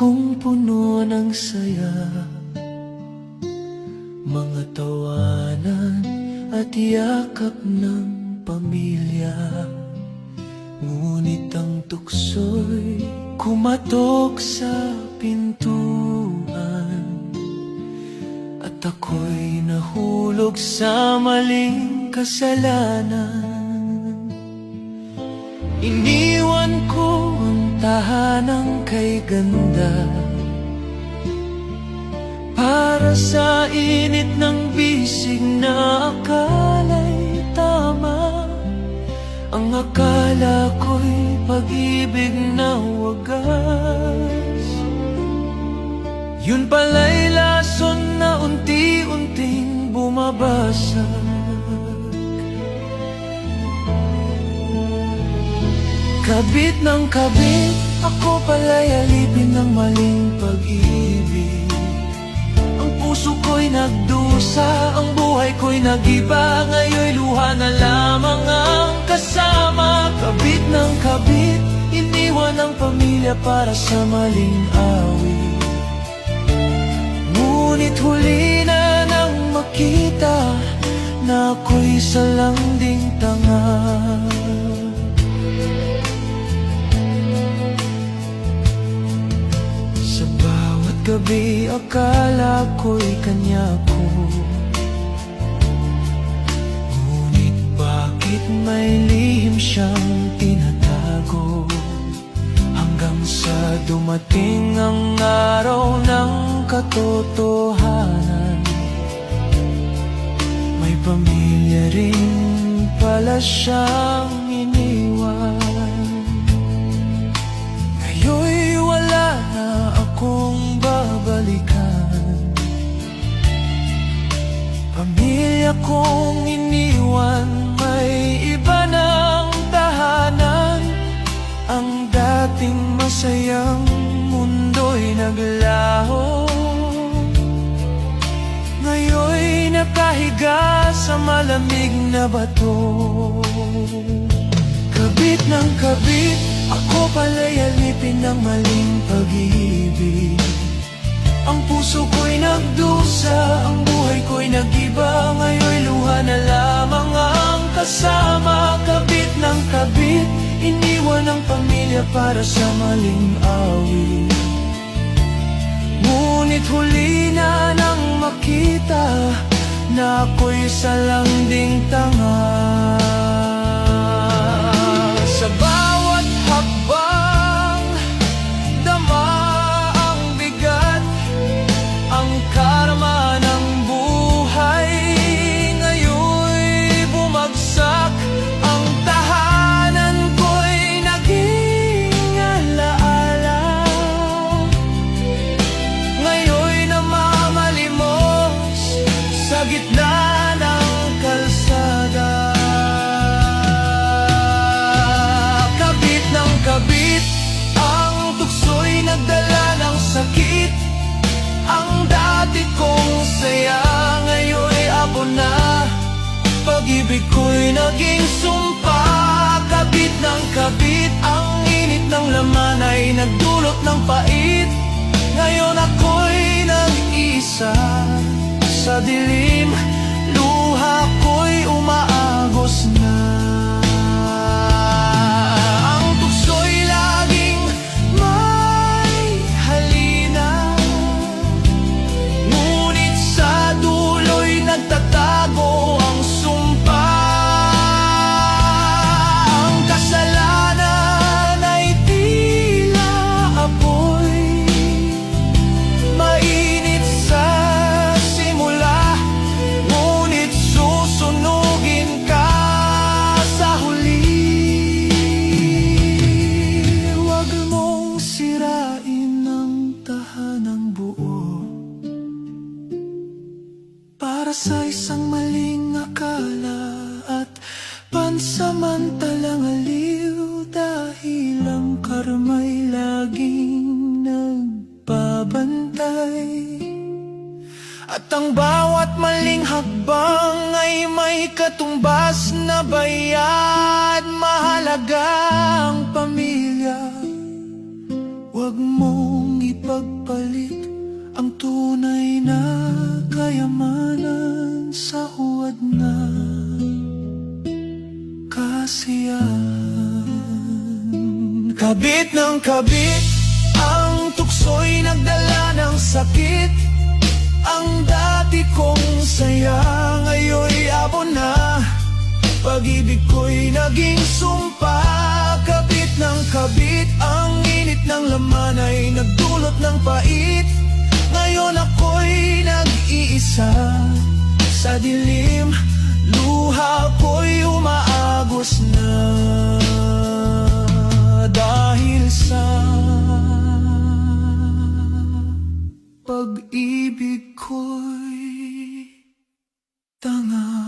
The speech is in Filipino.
kong puno ng saya, mga tawanan at yakap ng pamilya. Ngunit ang tukso'y kumatok sa pintuan, at ako'y nahulog sa maling kasalanan. Iniwan ko ang tahanang kay ganda para sa init ng bisig na akala'y tama. Ang akala ko'y pag-ibig na wagas, yun pala'y lason na unti-unting bumabasag. Kabit ng kabit, ako pala'y alipin ng maling pag-ibig. Ang puso ko'y nagdusa, ang buhay ko'y nag-iba. Ngayon'y luha na lamang ang kasama. Kabit ng kabit, iniwan ang pamilya para sa maling awit. Ngunit huli na nang makita na ako'y salanding tanga. Sa bawat gabi akala ko'y kanya ko, ngunit bakit may lihim siyang tinatago? Hanggang sa dumating ang araw ng katotohanan, may pamilya rin pala siyang iniwan. Ngayon'y wala na akong babalikan, pamilya kong iniwan, may iba ng tahanan. Ang dating masayang mundo'y naglaho, ngayon'y nakahiga sa malamig na bato. Kabit ng kabit, ako pala'y alipin ng maling pag-ibig. Ang puso ko'y nagdusa, ang buhay ko'y nag-iba. Ngayon'y luha na lamang ang kasama. Kabit ng kabit, iniwan ang pamilya para sa maling awit. Ngunit huli na nang makita na ako'y salanding tanga. Sa bawat hakbang, dama ang bigat, ang karma ng buhay. Ngayon'y bumagsak, ang tahanan ko'y naging alaala. Ngayon'y namamalimos sa gitna ng kalsada. Kabit ng kabit, ang tukso'y nagdala ng sakit. Ang dati kong saya, ngayon'y abo na. Pag-ibig ko'y naging sumpa. Kabit ng kabit, ang init ng laman ay nagdulot ng pait. Ngayon ako'y nag-isa sa dilim, luha ko'y umaagos na. Ang tukso'y laging may halina, ngunit sa dulo'y nagtatago ang sumpa. Ang kasalanan ay tila apoy, mainit sa simula, ngunit susunugin ka sa huli. Huwag mong sirain ang tahanang buo para sa isang maling akala at pansamantalang aliw. Dahil ang karma'y laging nagbabantay, at ang bawat maling hakbang ay may katumbas na bayad. Mahalaga ang pamilya, huwag mong ipag Kabit ng kabit, ang tukso'y nagdala ng sakit. Ang dati kong saya, ngayon'y abo na. Pag-ibig ko'y naging sumpa. Kabit ng kabit, ang init ng laman ay nagdulot ng pait. Ngayon ako'y nag-iisa sa dilim, luha ko'y umaagos na. Dahil sa pag-ibig ko'y tanga.